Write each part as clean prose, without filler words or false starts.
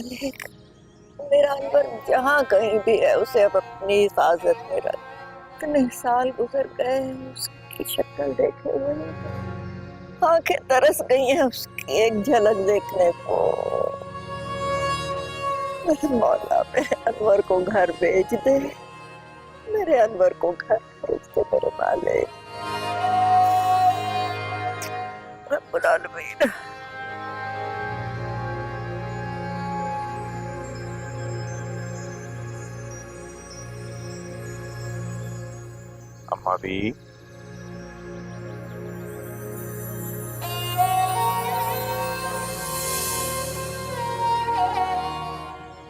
मालिक, मेरा अनवर जहाँ कहीं भी है उसे अब अपनी हिफाजत में रख। इतने साल गुजर गए उसकी शक्ल देखे हुए, आंखें तरस गई हैं उसकी एक झलक देखने को। मेरे मौला मेरे अनवर को घर भेज दे, मेरे अनवर को घर भेज दे मेरे मालिक रब्बुल आलमीन। अम्मा भी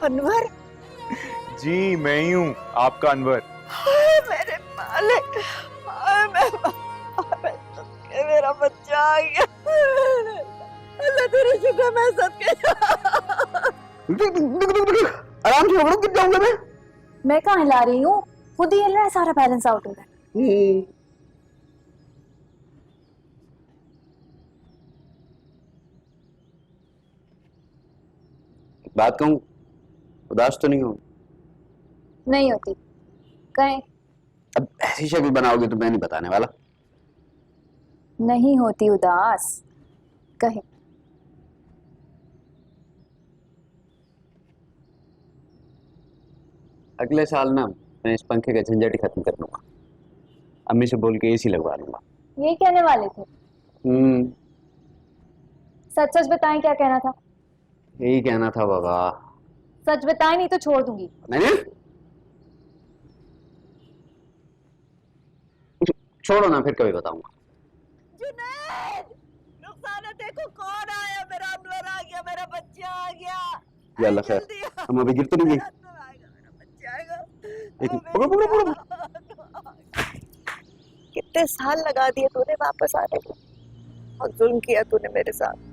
अनवर जी, मैं ही हूँ आपका अनवर। मेरे मालिक, मेरा बच्चा आ गया। अल्लाह तेरे शुक्र मैं सदके आराम से पकड़ो, गिर जाऊंगा मैं कहाँ हिला रही हूँ, खुद ही हिल रहा है, सारा बैलेंस आउट हो रहा है। बात कहूँ, उदास तो नहीं हो? नहीं होती। कहें। अब ऐसी शक्ल बनाओगे तो मैं नहीं बताने वाला। नहीं होती उदास, कहें। अगले साल ना मैं इस पंखे का झंझट ही खत्म कर लूंगा, अम्मी से बोल के एसी लगवा लूंगा। ये कहने वाले थे? सच सच बताएं, क्या कहना था? यही कहना था बाबा। सच बताएं, नहीं तो छोड़ दूंगी। नहीं, छोड़ो ना, फिर कभी बताऊंगा। जुनैद, रुखसाना देखो कौन आया, मेरा अनवर आ गया, मेरा बच्चा आ गया। या अल्लाह खैर, हम अभी गिर तो नहीं गई? मेरा बच्चा आएगा। एक पकड़ो पकड़ो पकड़ो। कितने साल लगा दिए तूने वापस आने को, और जुल्म किया तूने मेरे साथ।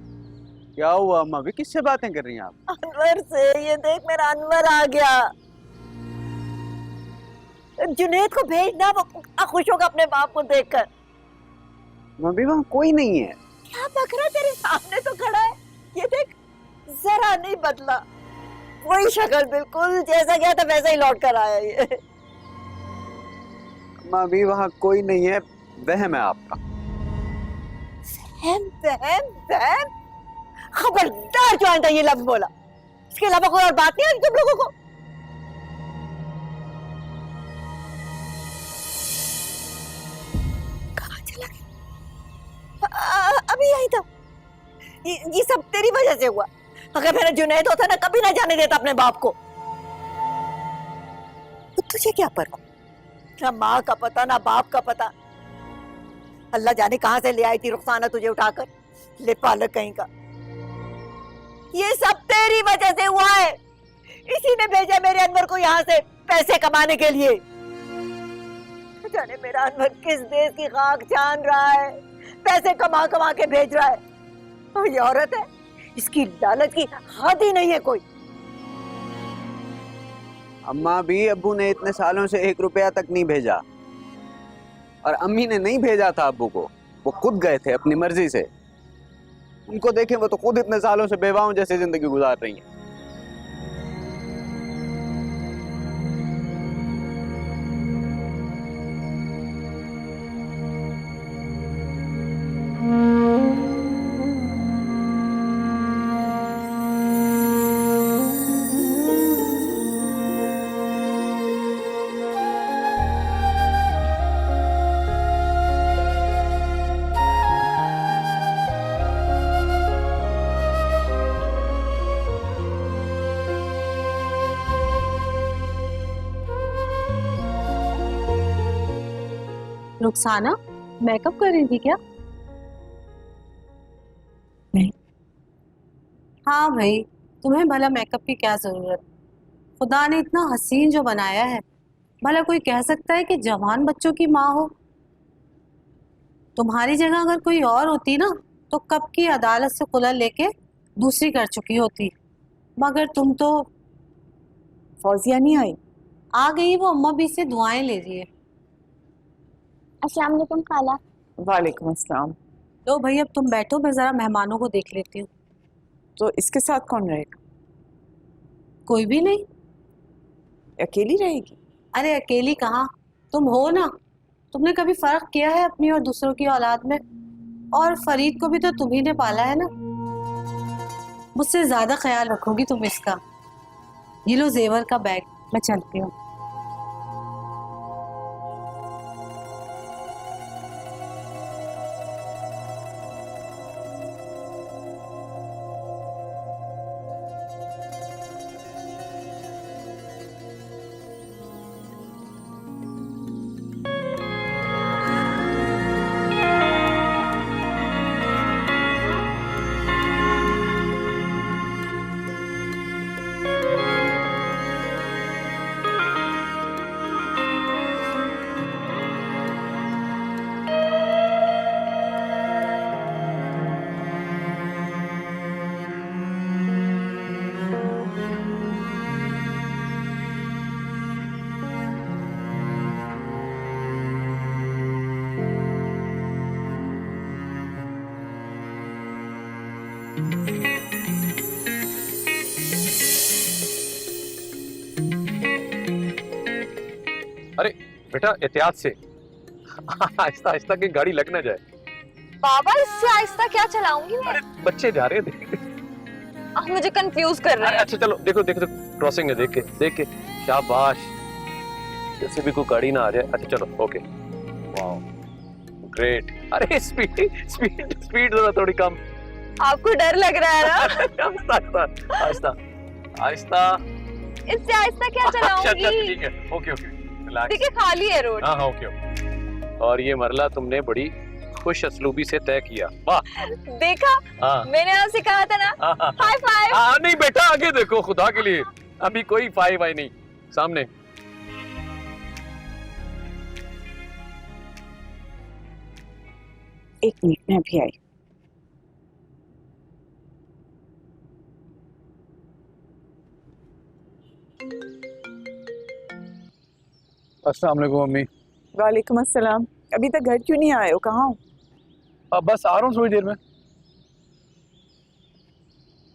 क्या हुआ अम्मा भी, किससे बातें कर रही हैं आप? अनवर से। ये देख मेरा अनवर आ गया। जुनैद को भेजना, वो खुश होगा अपने बाप को देखकर। मम्मी वहाँ कोई नहीं है। क्या बकरा तेरे सामने तो खड़ा है, ये देख जरा नहीं बदला, वही शक्ल बिल्कुल जैसा गया था वैसा ही लौट कर आया ये। मम्मी वहाँ कोई नहीं है, वहम है आपका। बहम बहम बहम, खबरदार जो आइंदा ये लफ्ज बोला, इसके अलावा कोई और बात नहीं है तुम लोगों को। कहाँ चला गया? अभी आई था। ये सब तेरी वजह से हुआ। अगर मेरा जुनैद होता ना, कभी ना जाने देता अपने बाप को। तो तुझे क्या परवाह, ना माँ का पता ना बाप का पता। अल्लाह जाने कहां से ले आई थी रुखसाना तुझे उठाकर, ले पालक कहीं का। ये सब तेरी वजह से हुआ है। इसी ने भेजा मेरे अनवर को यहाँ से पैसे कमाने के लिए। जाने मेरा अनवर किस देश की खाक छान रहा है, पैसे कमा कमा के भेज रहा है। और ये औरत है, इसकी लालच की हद ही नहीं है कोई। अम्मा भी अब्बू ने इतने सालों से 1 रुपया तक नहीं भेजा, और अम्मी ने नहीं भेजा था अब्बू को, वो खुद गए थे अपनी मर्जी से। उनको देखें, वो तो खुद इतने सालों से बेवाओं जैसे जिंदगी गुजार रही हैं। रुखसाना मेकअप कर रही थी क्या? नहीं। हाँ भाई, तुम्हें भला मेकअप की क्या जरूरत? खुदा ने इतना हसीन जो बनाया है, भला कोई कह सकता है कि जवान बच्चों की माँ हो? तुम्हारी जगह अगर कोई और होती ना, तो कब की अदालत से खुला लेके दूसरी कर चुकी होती। मगर तुम तो। फौजिया नहीं आई? आ गई, वो अम्मा भी से दुआएं ले रही है। अस्सलाम वालेकुम खाला। वालेकुम अस्सलाम। तो भाई अब तुम बैठो, मैं जरा मेहमानों को देख लेती हूँ। तो इसके साथ कौन रहेगा? कोई भी नहीं। अकेली रहेगी? अरे अकेली कहाँ, तुम हो ना। तुमने कभी फर्क किया है अपनी और दूसरों की औलाद में? और फरीद को भी तो तुम्ही ने पाला है ना। मुझसे ज्यादा ख्याल रखोगी तुम इसका। ये लो जेवर का बैग, मैं चलती हूँ। अरे बेटा एहतियात से आहिस्ता आहिस्ता की गाड़ी लग ना जाए। बाबा इससे आहिस्ता क्या चलाऊंगी मैं? बच्चे जा रहे हैं आप मुझे कंफ्यूज कर रहे हैं। अच्छा चलो देखो देखो क्रॉसिंग है, देख के शाबाश, जैसे भी कोई गाड़ी ना आ जाए। अच्छा चलो ओके, वाओ ग्रेट। अरे स्पीड स्पीड स्पीड जरा थोड़ी कम। आपको डर लग रहा है ना? आहिस्ता आहिस्ता आहिस्ता। इससे आहिस्ता क्या अच्छा चलाऊंगी? ठीक है, ओके ओके रिलैक्स। देखिए खाली है रोड। हाँ ओके ओके। और ये मरला तुमने बड़ी खुश असलूबी से तय किया, वाह। देखा, हाँ मैंने आपसे कहा था ना। हाँ हाई फाइव। हाँ नहीं बेटा आगे देखो खुदा के लिए, अभी कोई फाइव आई नहीं सामने। एक मिनट में अभी आई। अस्सलाम वालेकुम मम्मी। वालेकुम अस्सलाम। अभी तक घर क्यों नहीं आए हो? कहाँ हो? अब बस आ रहा हूँ थोड़ी देर में।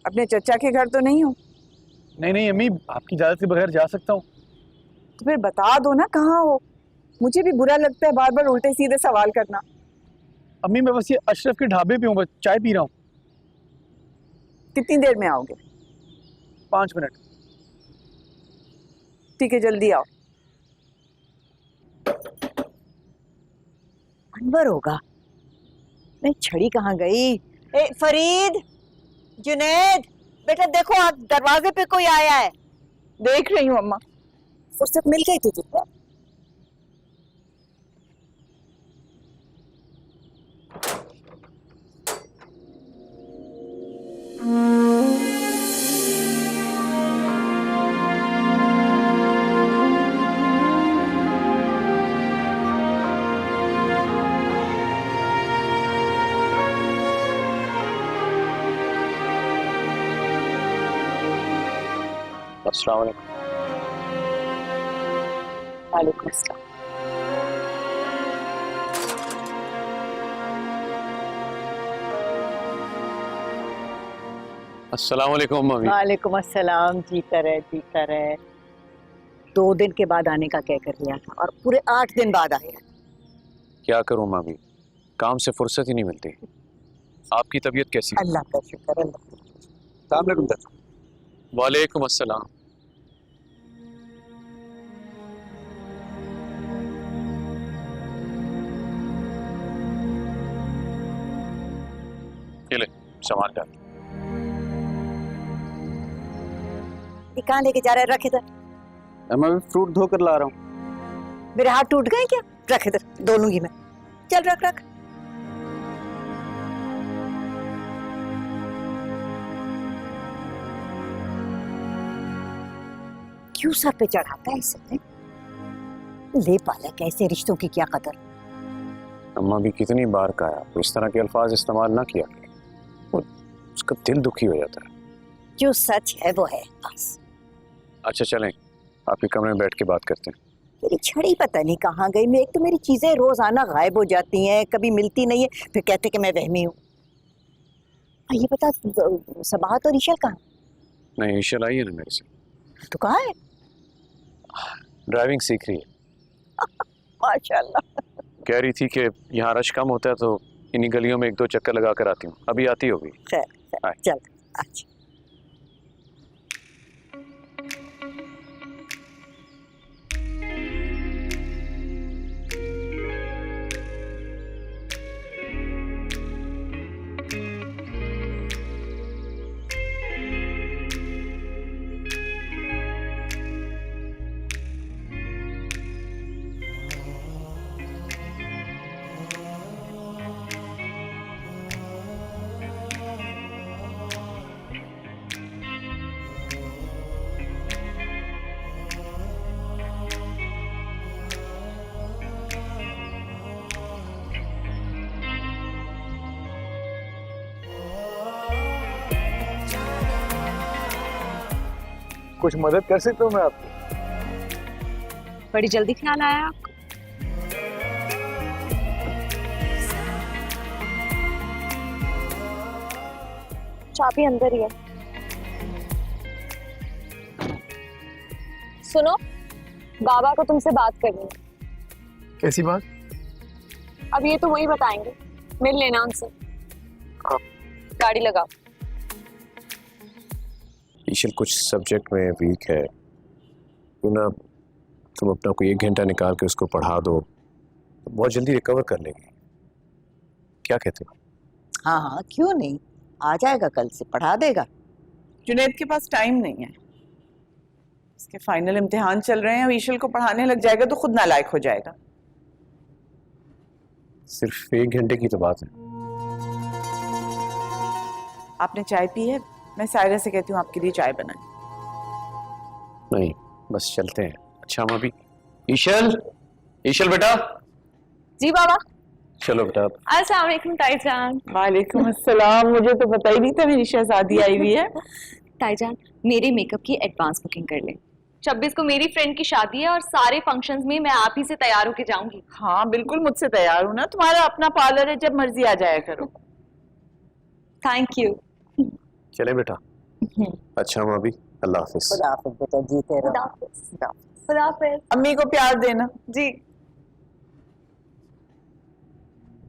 अपने चचा के घर तो नहीं हो? नहीं नहीं अम्मी, आपकी इजाज़त के बगैर जा सकता हूँ? तो फिर बता दो ना कहाँ हो। मुझे भी बुरा लगता है बार बार उल्टे सीधे सवाल करना। अम्मी मैं बस ये अशरफ के ढाबे पे हूँ, बस चाय पी रहा हूँ। कितनी देर में आओगे? 5 मिनट। ठीक है जल्दी आओ। अनवर होगा। नहीं छड़ी कहाँ गई? ए फरीद, जुनैद, बेटा देखो आप, दरवाजे पे कोई आया है। देख रही हूँ अम्मा। फुर्सत मिल गई तुझे? अस्सलाम वालेकुम। वालेकुम अस्सलाम। अस्सलाम वालेकुम मम्मी। वालेकुम अस्सलाम। जीता रहे जीता रहे। 2 दिन के बाद आने का कह कर दिया था और पूरे 8 दिन बाद आया। क्या करूं मम्मी, काम से फुर्सत ही नहीं मिलती। आपकी तबीयत कैसी है? अल्लाह का शुक्र, अल्लाह का शुक्र। अस्सलाम वालेकुम चाचा। वालेकुम अस्सलाम। ये ले सामान डाल। ये कहाँ लेके जा रहा है? रख इधर। मैं अभी फ्रूट धोकर ला रहा हूँ। मेरे हाथ टूट गए क्या? रख इधर, धो लूंगी मैं। चल रख रख। क्यों सर पे चढ़ाता है इसे? ले पाला कैसे रिश्तों की क्या कदर। अम्मा भी कितनी बार कहा, तो इस तरह के अल्फाज इस्तेमाल ना किया, उसका दिल दुखी हो जाता है। जो सच है वो है बस। अच्छा चलें, आपके कमरे में बैठ के बात करते हैं। मेरी छड़ी पता नहीं कहाँ गई। मैं एक तो मेरी चीजें रोजाना गायब हो जाती हैं, कभी मिलती नहीं है, फिर कहते कि मैं वहमी हूँ। ये बता, सबाहत और ईशा कहाँ? नहीं ईशल आई है ना मेरे से। तो कहाँ है? ड्राइविंग सीख रही है। माशाल्लाह। कह रही थी कि यहाँ रश कम होता है तो इन्हीं गलियों में 1-2 चक्कर लगा कर आती हूँ। अभी आती होगी। खैर हाय। चल अच्छा। कुछ मदद कर सकता हूँ मैं आपकी? बड़ी जल्दी ख्याल आया आपको। चाबी अंदर ही है। सुनो, बाबा को तुमसे बात करनी है। कैसी बात? अब ये तो वही बताएंगे, मिल लेना उनसे। गाड़ी लगाओ। ईशल कुछ सब्जेक्ट में वीक है, क्यों ना तुम अपना कोई 1 घंटा निकाल के उसको पढ़ा दो, तो बहुत जल्दी रिकवर कर लेगी। क्या कहते हो? हाँ हाँ क्यों नहीं, आ जाएगा, कल से पढ़ा देगा। जुनैद के पास टाइम नहीं है, उसके फाइनल इम्तिहान चल रहे हैं। अब ईशल को पढ़ाने लग जाएगा तो खुद नालायक हो जाएगा। सिर्फ 1 घंटे की तो बात है। आपने चाय पी है? मैं सायरा से कहती हूँ आपके लिए चाय बनाए। नहीं, बस चलते हैं। अच्छा हम अभी ईशल, ईशल बेटा। जी बाबा। चलो बेटा। अस्सलाम वालेकुम ताईजान। वालेकुम अस्सलाम। मुझे तो पता ही नहीं था मेरी शहजादी आई हुई है। ताईजान, मेरे मेकअप की एडवांस बुकिंग कर लें। 26 को मेरी फ्रेंड की शादी है और सारे फंक्शंस में मैं आप ही से तैयार होके जाऊंगी। हाँ बिल्कुल, मुझसे तैयार हूँ ना, तुम्हारा अपना पार्लर है, जब मर्जी आ जाया करो। Thank you. चले बेटा। अच्छा हम अभी, अल्लाह हाफिज। खुदा हाफिज बेटा, जीते रहो। खुदा हाफिज। अम्मी को प्यार देना। जी।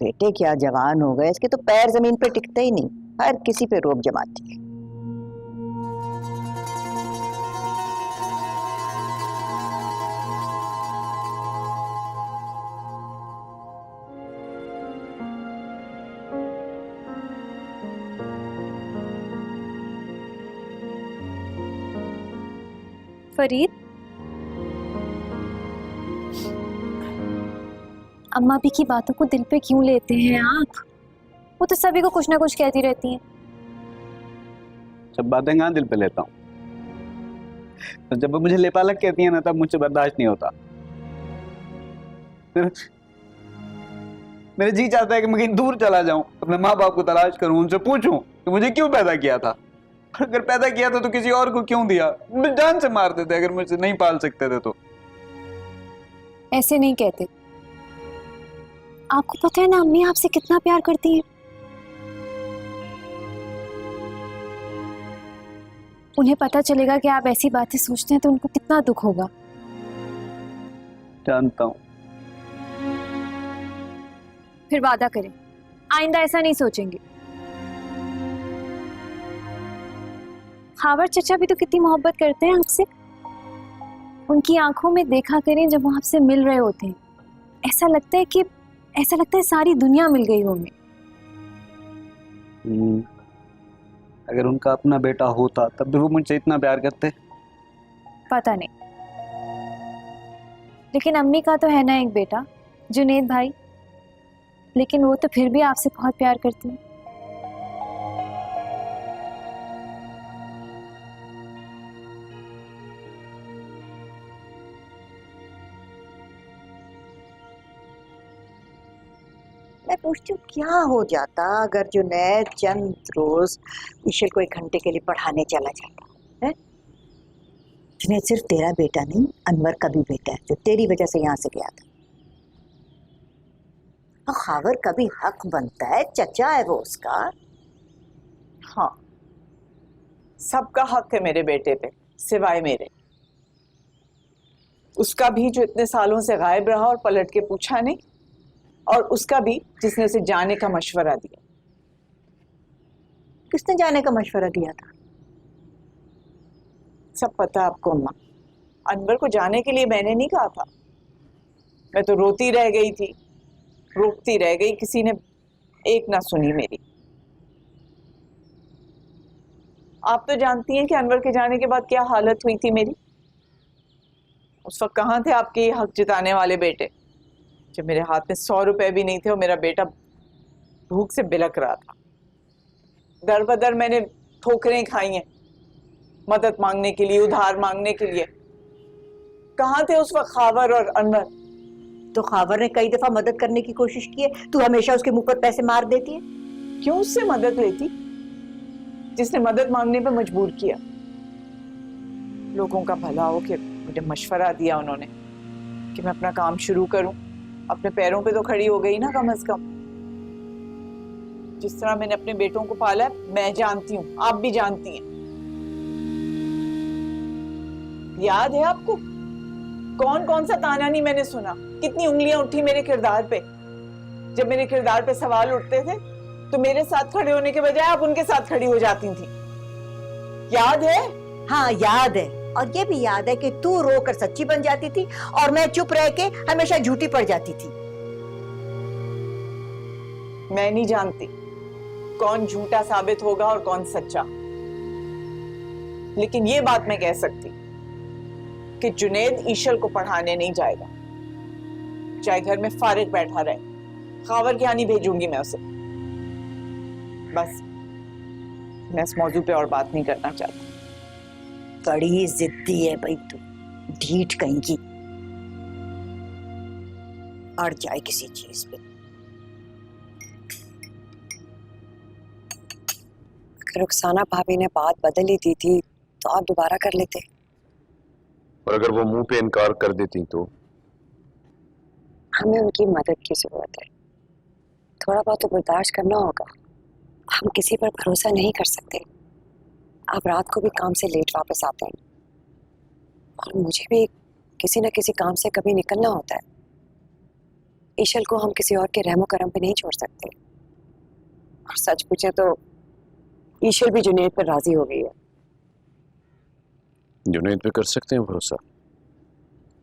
बेटे क्या जवान हो गए, इसके तो पैर जमीन पे टिकते ही नहीं, हर किसी पे रोब जमाती है। फरीद, अम्मा भी की बातों को दिल पे क्यों लेते हैं आप? वो तो सभी को कुछ ना कुछ कहती रहती हैं। सब बातें कहाँ दिल पे लेता हूँ, तो जब वो मुझे लेपालक कहती है ना, तब मुझसे बर्दाश्त नहीं होता। मेरे जी चाहता है कि मैं कहीं दूर चला जाऊं, अपने माँ बाप को तलाश करूं, उनसे पूछूं कि मुझे क्यों पैदा किया था, अगर पैदा किया था तो किसी और को क्यों दिया, मुझे जान से मार देते अगर मुझसे नहीं पाल सकते थे तो। ऐसे नहीं कहते। आपको पता है ना अम्मी आपसे कितना प्यार करती हैं। उन्हें पता चलेगा कि आप ऐसी बातें सोचते हैं तो उनको कितना दुख होगा। जानता हूँ। फिर वादा करें आइंदा ऐसा नहीं सोचेंगे। खावर चचा भी तो कितनी मोहब्बत करते हैं आपसे। उनकी आंखों में देखा करें जब वो आपसे मिल रहे होते हैं, ऐसा लगता है सारी दुनिया मिल गई होगी। अगर उनका अपना बेटा होता तब भी वो मुझसे इतना प्यार करते? पता नहीं, लेकिन अम्मी का तो है ना एक बेटा, जुनैद भाई, लेकिन वो तो फिर भी आपसे बहुत प्यार करती है। मैं पूछती हूँ क्या हो जाता अगर जुनैद चंद रोज ईशल को 1 घंटे के लिए पढ़ाने चला जाता है? जुनैद सिर्फ तेरा बेटा नहीं, अनवर का भी बेटा है जो तेरी वजह से यहाँ से गया था। और खावर का भी हक बनता है, चचा है वो उसका। हाँ, सबका हक है मेरे बेटे पे, सिवाय मेरे। उसका भी जो इतने सालों से गायब रहा और पलट के पूछा नहीं, और उसका भी जिसने उसे जाने का मशवरा दिया। किसने जाने का मशवरा दिया था? सब पता है आपको अम्मा। अनवर को जाने के लिए मैंने नहीं कहा था, मैं तो रोती रह गई थी, रोकती रह गई, किसी ने एक ना सुनी मेरी। आप तो जानती हैं कि अनवर के जाने के बाद क्या हालत हुई थी मेरी। उस वक्त कहाँ थे आपके ये हक जिताने वाले बेटे, जब मेरे हाथ में 100 रुपए भी नहीं थे और मेरा बेटा भूख से बिलक रहा था। दर बदर मैंने ठोकरें खाई हैं मदद मांगने के लिए, उधार मांगने के लिए। कहाँ थे उस वक्त खावर और अनवर? तो खावर ने कई दफा मदद करने की कोशिश की है, तू हमेशा उसके मुंह पर पैसे मार देती है। क्यों उससे मदद लेती जिसने मदद मांगने पर मजबूर किया? लोगों का भला हो कि मुझे मशवरा दिया उन्होंने कि मैं अपना काम शुरू करूं, अपने पैरों पे तो खड़ी हो गई ना कम से कम। जिस तरह मैंने अपने बेटों को पाला है मैं जानती हूँ, आप भी जानती हैं। याद है आपको कौन कौन सा ताना नहीं मैंने सुना, कितनी उंगलियां उठी मेरे किरदार पे। जब मेरे किरदार पे सवाल उठते थे तो मेरे साथ खड़े होने के बजाय आप उनके साथ खड़ी हो जाती थी। याद है? हाँ याद है, और ये भी याद है कि तू रोकर सच्ची बन जाती थी और मैं चुप रह के हमेशा झूठी पड़ जाती थी। मैं नहीं जानती कौन झूठा साबित होगा और कौन सच्चा, लेकिन ये बात मैं कह सकती कि जुनैद ईशल को पढ़ाने नहीं जाएगा, चाहे घर में फारिग बैठा रहे। खावर के यहाँ नहीं भेजूंगी मैं उसे। बस मैं इस मौजू पे और बात नहीं करना चाहती। बड़ी जिद्दी है भाई तू, ढीठ कहीं की, अड़ जाए किसी चीज पे। अगर रुखसाना भाभी ने बात बदल ही दी थी तो आप दोबारा कर लेते। और अगर वो मुंह पे इनकार कर देती तो? हमें उनकी मदद की जरूरत है, थोड़ा बहुत तो बर्दाश्त करना होगा। हम किसी पर भरोसा नहीं कर सकते। आप रात को भी काम से लेट वापस आते हैं और मुझे भी किसी न किसी काम से कभी निकलना होता है। ईशल को हम किसी और के रहमो करम पे नहीं छोड़ सकते। और सच पूछे तो ईशल भी जुनैद पर राजी हो गई है। जुनैद पे कर सकते हैं भरोसा?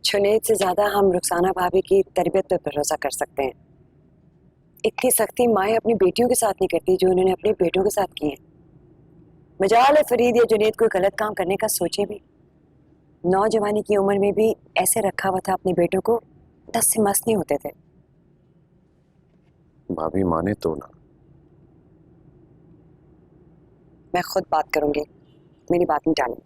जुनैद से ज्यादा हम रुखसाना भाभी की तरबियत पे भरोसा कर सकते हैं। इतनी सख्ती माएँ अपनी बेटियों के साथ नहीं करती जो उन्होंने अपने बेटों के साथ की है। मजाल है फरीद या जुनैद कोई गलत काम करने का सोचे भी। नौजवानी की उम्र में भी ऐसे रखा हुआ था अपने बेटों को, 10 से मस नहीं होते थे। भाभी माने तो ना। मैं खुद बात करूंगी, मेरी बात नहीं टालनी।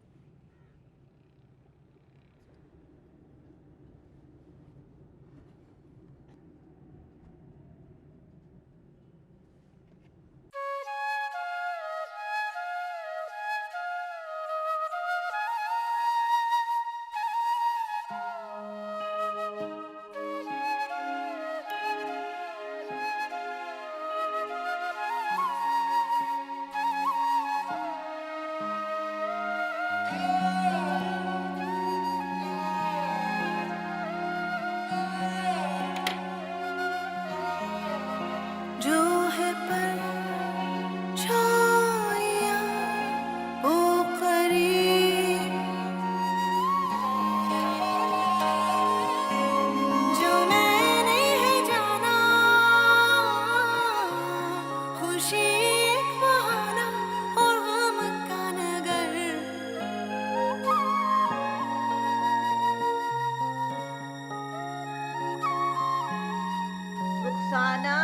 रुखसाना,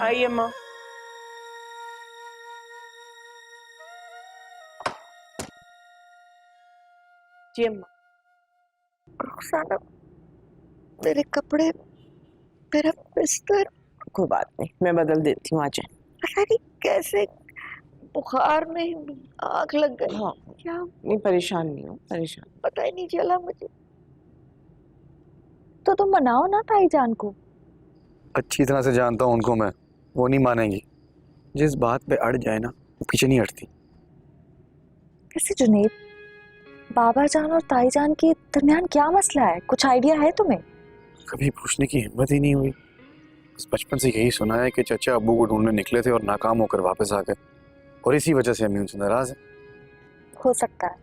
आइए माँ। जी अम्मा। रुखसाना, मेरे कपड़े, मेरा बिस्तर। कोई बात नहीं, मैं बदल देती हूँ। आ जाए। पता नहीं कैसे बुखार में आग लग गई। हाँ क्या नहीं, परेशान नहीं हो, परेशान। पता ही नहीं चला मुझे। तो तुम मनाओ ना ताईजान को। अच्छी तरह से जानता हूँ उनको मैं, वो नहीं मानेंगी। जिस बात पे अड़ जाए ना वो पीछे नहीं हटती। कैसे जुनैद, बाबा जान और ताई जान के दरमियान क्या मसला है? कुछ आइडिया है तुम्हें? कभी पूछने की हिम्मत ही नहीं हुई। बस बचपन से यही सुना है कि चचा अब्बू को ढूंढने निकले थे और नाकाम होकर वापस आ गए, और इसी वजह से अम्मी उनसे नाराज है। हो सकता है।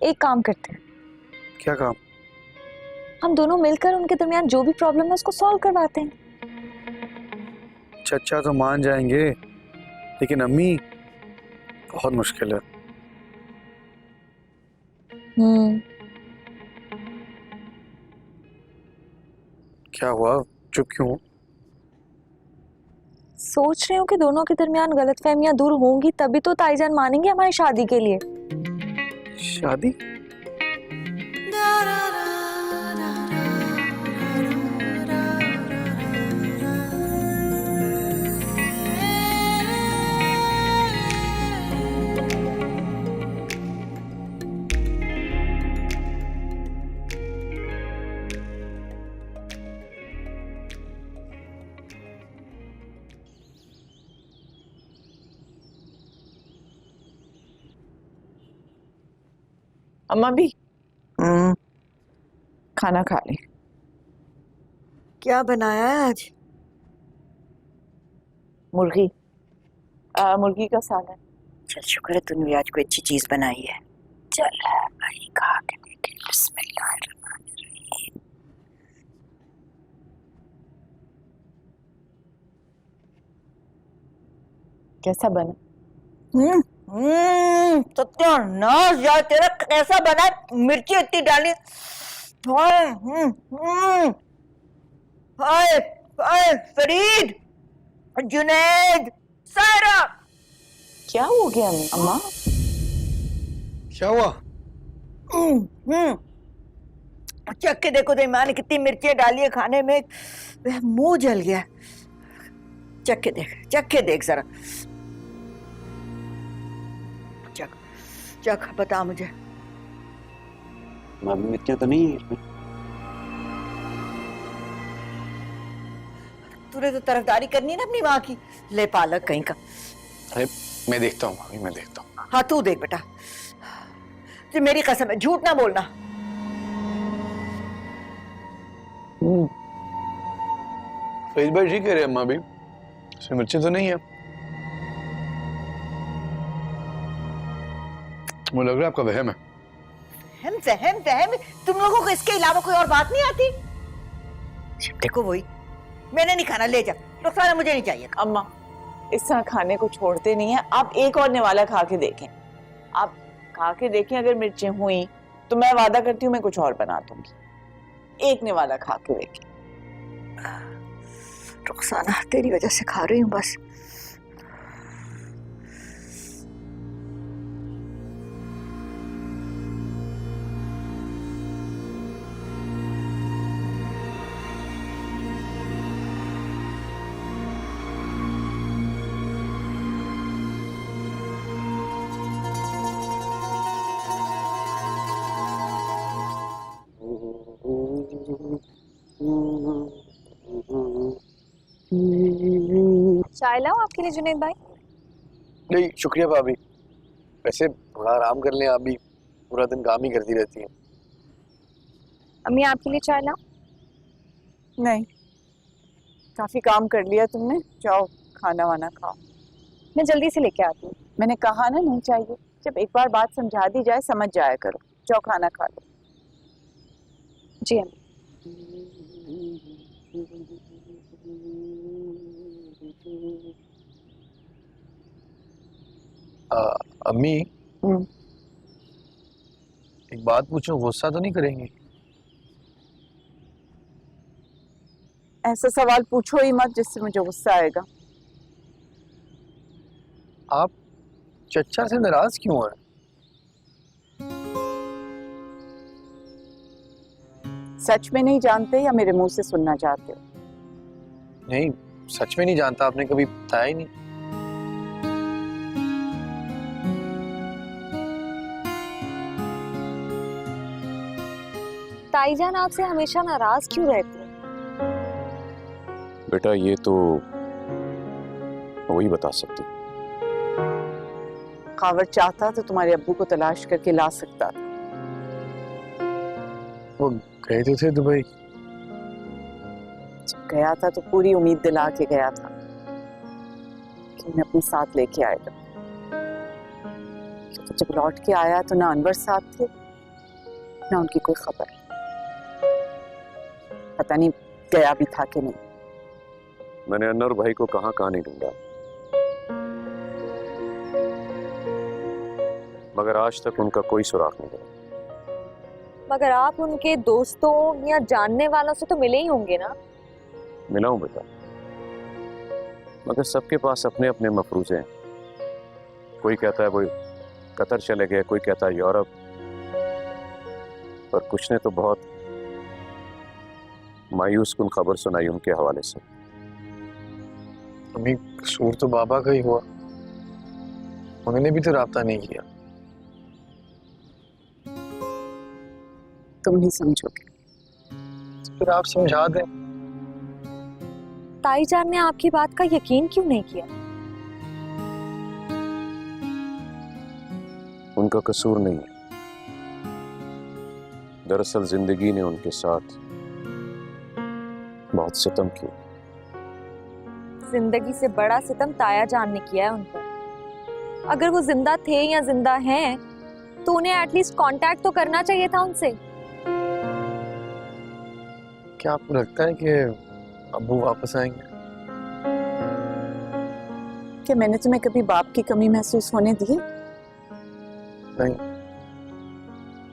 एक काम करते हैं, क्या काम? हम दोनों मिलकर उनके दरमियान जो भी प्रॉब्लम है उसको सॉल्व करवाते हैं। चचा तो मान जाएंगे, लेकिन अम्मी बहुत मुश्किल है। क्या हुआ, चुप क्यों हो? सोच रही हूँ कि दोनों के दरमियान गलतफहमियां दूर होंगी तभी तो ताईजान मानेंगे हमारी शादी के लिए। शादी? अम्मा भी खाना खा ले। क्या बनाया है आज? मुर्गी मुर्गी का सालन। चल शुक्र है तूने भी आज कोई अच्छी चीज बनाई है। चल भाई खा के देखे। बिस्मिल्लाहिर्रहमानिर्रहीम। कैसा बना? सत्यानाश यार, तेरा कैसा बना है? मिर्ची इतनी डाली। हाय हाय, फरीद, जुनैद, सायरा। क्या हो गया अम्मा? क्या हुआ? चख के देखो तो माँ ने कितनी मिर्ची डाली है खाने में, मुंह जल गया। चख के देख जरा। चख बता मुझे। मामी मिर्चियाँ तो नहीं है इसमें। तूने तो तरफदारी करनी है ना अपनी माँ की। ले पालक कहीं का। अरे मैं देखता हूँ मामी, मैं देखता हूँ। हाँ तू देख बेटा, तो मेरी कसम है झूठ ना बोलना। फरीद भाई ठीक कह रहे हैं अम्मा भी, इसमें मिर्ची तो नहीं है। मुझे लग रहा है आपका वहम है। वहम तुम लोगों को इसके अलावा कोई और बात नहीं आती? देखो वही, मैंने नहीं खाना, ले जा। रुखसाना मुझे नहीं चाहिए। अम्मा इस तरह खाने को छोड़ते नहीं है। आप एक और निवाला खा के देखें। आप खा के देखें, अगर मिर्चें हुई तो मैं वादा करती हूँ मैं कुछ और बना दूंगी। एक निवाला खा के देखें। रुखसाना तेरी वजह से खा रही हूँ बस। चाय लाऊं आपके लिए जुनैद भाई? नहीं शुक्रिया भाभी, वैसे थोड़ा आराम कर लें, आप भी पूरा दिन काम ही करती रहती हैं। अम्मी आपके लिए चाय लाऊं? नहीं, काफी काम कर लिया तुमने। जाओ खाना वाना खाओ। मैं जल्दी से लेके आती हूँ। मैंने कहा ना नहीं चाहिए। जब एक बार बात समझा दी जाए समझ जाया करो। जाओ खाना खा लो। जी अम्मी। अम्मी एक बात पूछो, गुस्सा तो नहीं करेंगी? ऐसा सवाल पूछो ही मत जिससे मुझे गुस्सा आएगा। आप चचा से नाराज क्यों हैं? सच में नहीं जानते या मेरे मुंह से सुनना चाहते हो? नहीं सच में नहीं जानता, आपने कभी बताया ही नहीं। ताईजान आपसे हमेशा नाराज क्यों रहती है? बेटा ये तो वही बता सकती। कावड़ चाहता तो तुम्हारे अब्बू को तलाश करके ला सकता था। वो गए तो थे दुबई। जब गया था तो पूरी उम्मीद दिला के गया था कि उन्हें अपने साथ लेके आएगा, तो जब लौट के आया तो ना अनवर साथ थे ना उनकी कोई खबर। पता नहीं गया भी था कि नहीं। मैंने अनवर भाई को कहाँ नहीं ढूंढा, मगर आज तक उनका कोई सुराग नहीं मिला। मगर आप उनके दोस्तों या जानने वालों से तो मिले ही होंगे ना? मिला हूं बेटा, मगर सबके पास अपने अपने मफरूजे हैं। कोई कहता है कोई कतर चले गए, कोई कहता है यूरोप, पर कुछ ने तो बहुत मायूस कुन खबर सुनाई उनके हवाले से। अम्मी कसूर तो बाबा का ही हुआ, उन्होंने भी तो राब्ता नहीं किया। तुम नहीं समझोगे। फिर आप समझा दें। ताईजान ने आपकी बात का यकीन क्यों नहीं किया? उनका कसूर नहीं है, दरअसल जिंदगी ने उनके साथ बहुत सितम किया। जिंदगी से बड़ा सितम ताया जान ने किया है उन पर। अगर वो जिंदा थे या जिंदा हैं तो उन्हें एटलीस्ट कांटेक्ट तो करना चाहिए था उनसे। क्या आपको लगता है कि अब्बू वापस आएंगे? क्या मैंने तुम्हें कभी बाप की कमी महसूस होने दी? नहीं।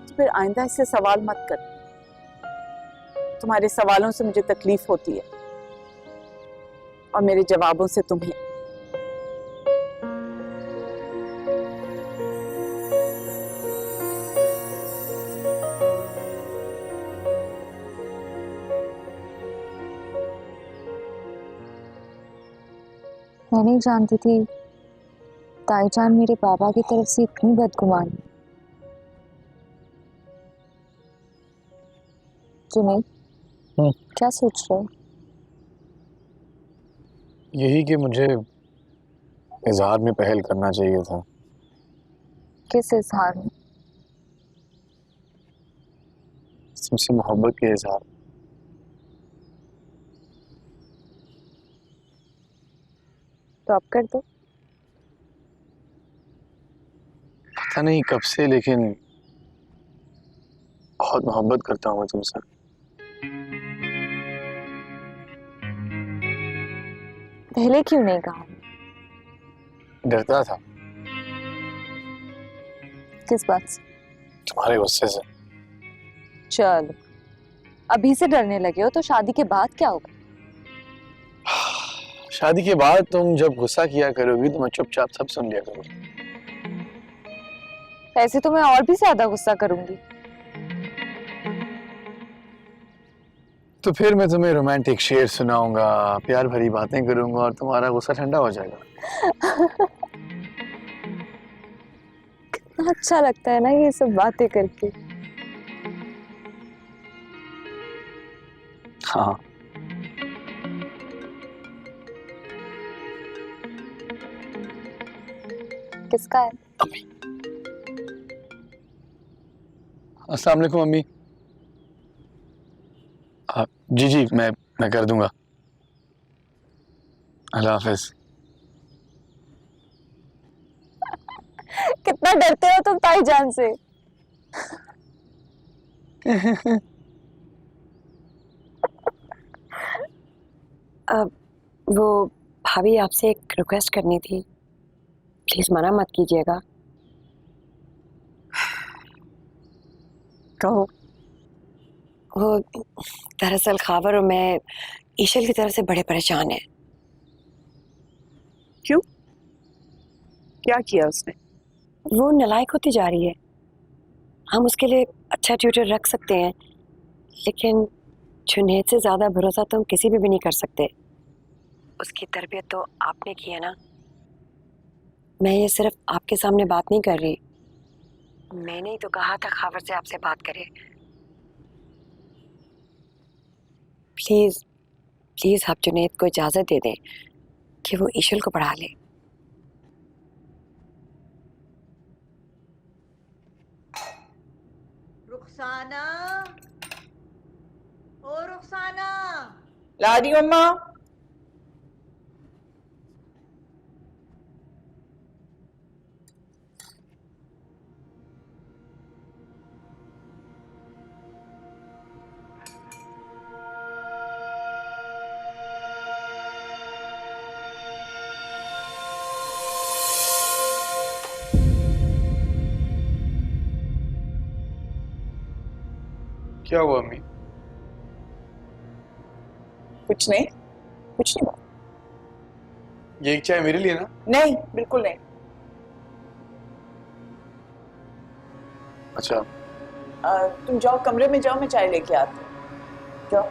तो फिर आइंदा इससे सवाल मत कर। तुम्हारे सवालों से मुझे तकलीफ होती है और मेरे जवाबों से तुम्हें। मैं नहीं जानती थी ताईजान मेरे पापा की तरफ से इतनी बदगुमान है। जुनैद, क्या सोच रहे हो? यही कि मुझे इजहार में पहल करना चाहिए था। किस इजहार में? तुमसे मोहब्बत के इजहार। तो अब कर दो। पता नहीं कब से, लेकिन बहुत मोहब्बत करता हूँ मैं तुमसे। पहले क्यों नहीं कहा? डरता था किस बात से? तुम्हारे गुस्से से। चलो, अभी से डरने लगे हो तो शादी के बाद क्या होगा? शादी के बाद तुम जब गुस्सा किया करोगी तो मैं चुपचाप सब सुन लिया करूंगी। ऐसे तो मैं और भी ज्यादा गुस्सा करूंगी। तो फिर मैं तुम्हें रोमांटिक शेर सुनाऊंगा, प्यार भरी बातें करूंगा और तुम्हारा गुस्सा ठंडा हो जाएगा। कितना अच्छा लगता है ना ये सब बातें करके। हाँ। किसका है? अम्मी। अस्सलाम वालेकुम अम्मी। जी जी, मैं कर दूंगा। अल्लाह हाफिज। कितना डरते हो तुम ताईजान से? वो भाभी आपसे एक रिक्वेस्ट करनी थी, प्लीज मना मत कीजिएगा। कहो। वो दरअसल खावर और मैं ईशल की तरफ से बड़े परेशान हैं। क्यों? क्या किया उसने? वो नालायक होती जा रही है। हम उसके लिए अच्छा ट्यूटर रख सकते हैं, लेकिन जुनैद से ज्यादा भरोसा तो हम किसी पे भी नहीं कर सकते। उसकी तरबियत तो आपने की है ना। मैं ये सिर्फ आपके सामने बात नहीं कर रही, मैंने ही तो कहा था खावर से आपसे बात करे। प्लीज प्लीज आप जुनैद को इजाजत दे दें कि वो ईशल को पढ़ा ले। रुखसाना, ला रही हूँ अम्मा। क्या हुआ अम्मी? कुछ नहीं, कुछ नहीं हुआ। ये एक चाय मेरे लिए ना? नहीं, बिल्कुल नहीं। अच्छा। तुम जाओ कमरे में जाओ, मैं चाय लेके आती हूँ। जाओ।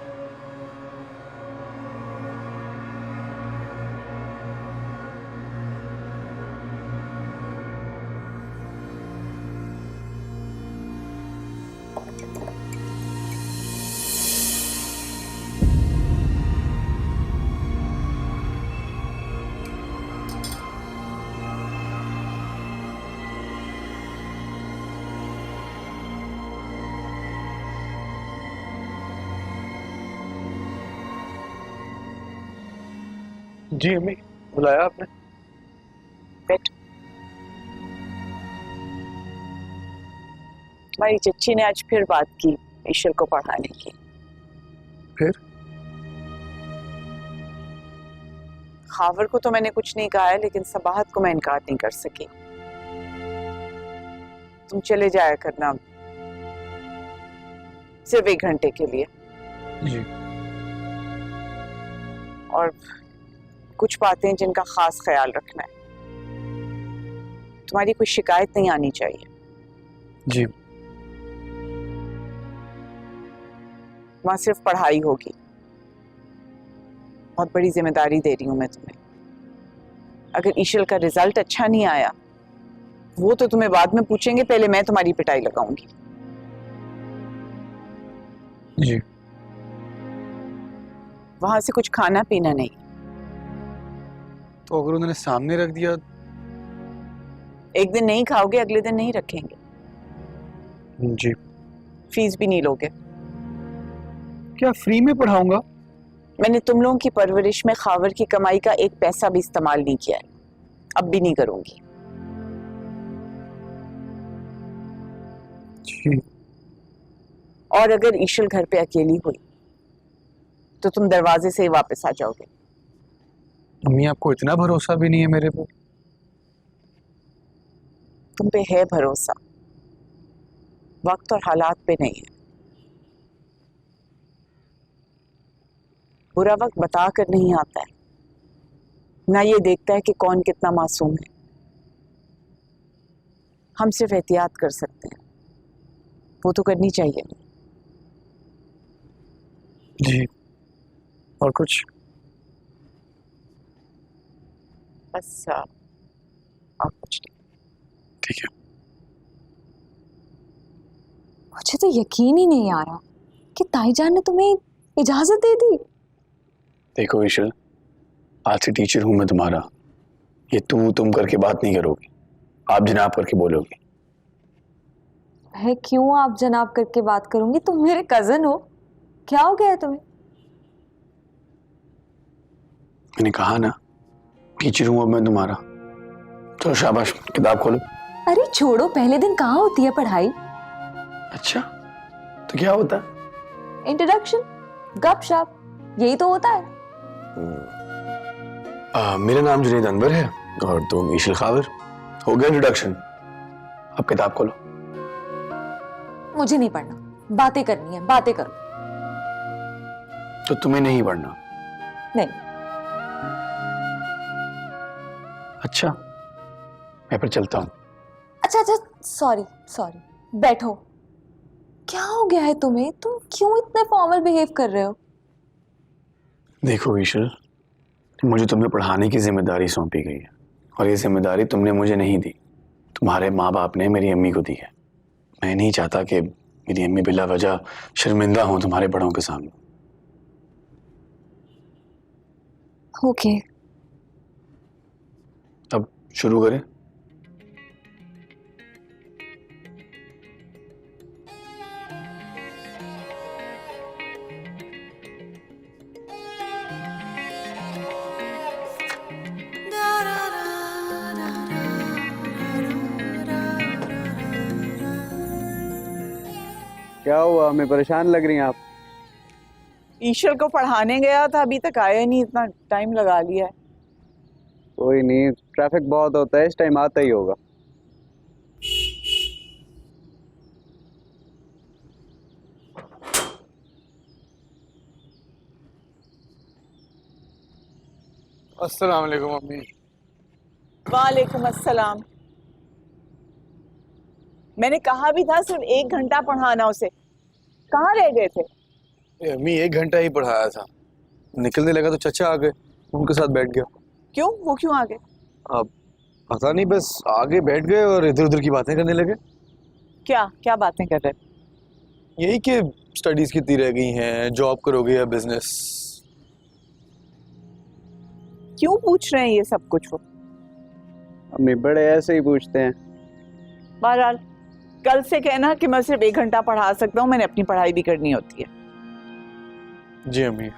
जी अम्मी, बुलाया आपने? तुम्हारी चच्ची ने आज फिर बात की ईश्वर को पढ़ाने की। फिर? खावर को तो मैंने कुछ नहीं कहा है, लेकिन सबाहत को मैं इनकार नहीं कर सकी। तुम चले जाया करना सिर्फ 1 घंटे के लिए। जी। और कुछ बातें जिनका खास ख्याल रखना है। तुम्हारी कोई शिकायत नहीं आनी चाहिए। जी। वहां सिर्फ पढ़ाई होगी। बहुत बड़ी जिम्मेदारी दे रही हूं मैं तुम्हें। अगर ईशल का रिजल्ट अच्छा नहीं आया, वो तो तुम्हें बाद में पूछेंगे, पहले मैं तुम्हारी पिटाई लगाऊंगी। जी। वहां से कुछ खाना पीना नहीं। तो अगर उन्होंने सामने रख दिया? एक दिन नहीं खाओगे, अगले दिन नहीं रखेंगे। जी। फीस भी नहीं लोगे। क्या फ्री में पढ़ाऊंगा? मैंने तुम लोगों की परवरिश में खावर की कमाई का 1 पैसा भी इस्तेमाल नहीं किया है, अब भी नहीं करूंगी। जी। और अगर ईशल घर पे अकेली हुई तो तुम दरवाजे से ही वापस आ जाओगे। अम्मी, आपको इतना भरोसा भी नहीं है मेरे पर? तुम पे है भरोसा, वक्त और हालात पे नहीं है। बुरा वक्त बता कर नहीं आता है, ना ये देखता है कि कौन कितना मासूम है। हम सिर्फ एहतियात कर सकते हैं, वो तो करनी चाहिए। जी। और कुछ? बस और कुछ नहीं। ठीक है। मुझे तो यकीन ही नहीं आ रहा कि ताईजान ने तुम्हें इजाजत दे दी। देखो ईशल, आज से टीचर हूं मैं तुम्हारा। ये तू तुम करके बात नहीं करोगी, आप जनाब करके बोलोगी। है क्यों आप जनाब करके बात करूंगी? तुम मेरे कजन हो, क्या हो गया है तुम्हें? मैंने कहा ना, टीचर हूं अब मैं तुम्हारा। चलो शाबाश, किताब खोलो। अरे छोड़ो, पहले दिन कहाँ होती है पढ़ाई? अच्छा, तो क्या होता है? इंट्रोडक्शन, गपशप, यही तो होता है। मेरा नाम जुनैद अनवर है और तुम ईशल खावर। हो गया इंट्रोडक्शन, अब किताब खोलो। मुझे नहीं पढ़ना, बातें करनी है, बातें करो। तो तुम्हें नहीं पढ़ना? नहीं। अच्छा, मैं फिर चलता हूँ। अच्छा, सॉरी सॉरी, बैठो। क्या हो गया है तुम्हें? तुम क्यों इतने फॉर्मल बिहेव कर रहे हो? देखो ईशल, मुझे तुम्हें पढ़ाने की जिम्मेदारी सौंपी गई है और ये जिम्मेदारी तुमने मुझे नहीं दी, तुम्हारे माँ बाप ने मेरी अम्मी को दी है। मैं नहीं चाहता कि मेरी अम्मी बिला वजह शर्मिंदा हो तुम्हारे बड़ों के सामने। ओके। अब शुरू करें? क्या हुआ, हमें परेशान लग रही हैं आप? ईश्वर को पढ़ाने गया था, अभी तक आया नहीं, इतना टाइम लगा लिया है। कोई नहीं, ट्रैफिक बहुत होता है, इस टाइम आता ही होगा। अस्सलाम वालेकुम अम्मी। वालेकुम अस्सलाम। मैंने कहा भी था सिर्फ 1 घंटा पढ़ाना उसे, कहाँ रह गए थे? अम्मी 1 घंटा ही पढ़ाया था, निकलने लगा तो चचा आ गए, उनके साथ बैठ गया। क्यों, वो क्यों आ गए? अब पता नहीं, बस आगे बैठ गए और इधर उधर की बातें करने लगे। क्या क्या बातें कर रहे? यही कि स्टडीज कितनी रह गई हैं, जॉब करोगे या बिजनेस। क्यों पूछ रहे हैं ये सब कुछ वो? अम्मी बड़े ऐसे ही पूछते हैं। बहरहाल कल से कहना कि मैं सिर्फ 1 घंटा पढ़ा सकता हूँ, मैंने अपनी पढ़ाई भी करनी होती है। जी अम्मी।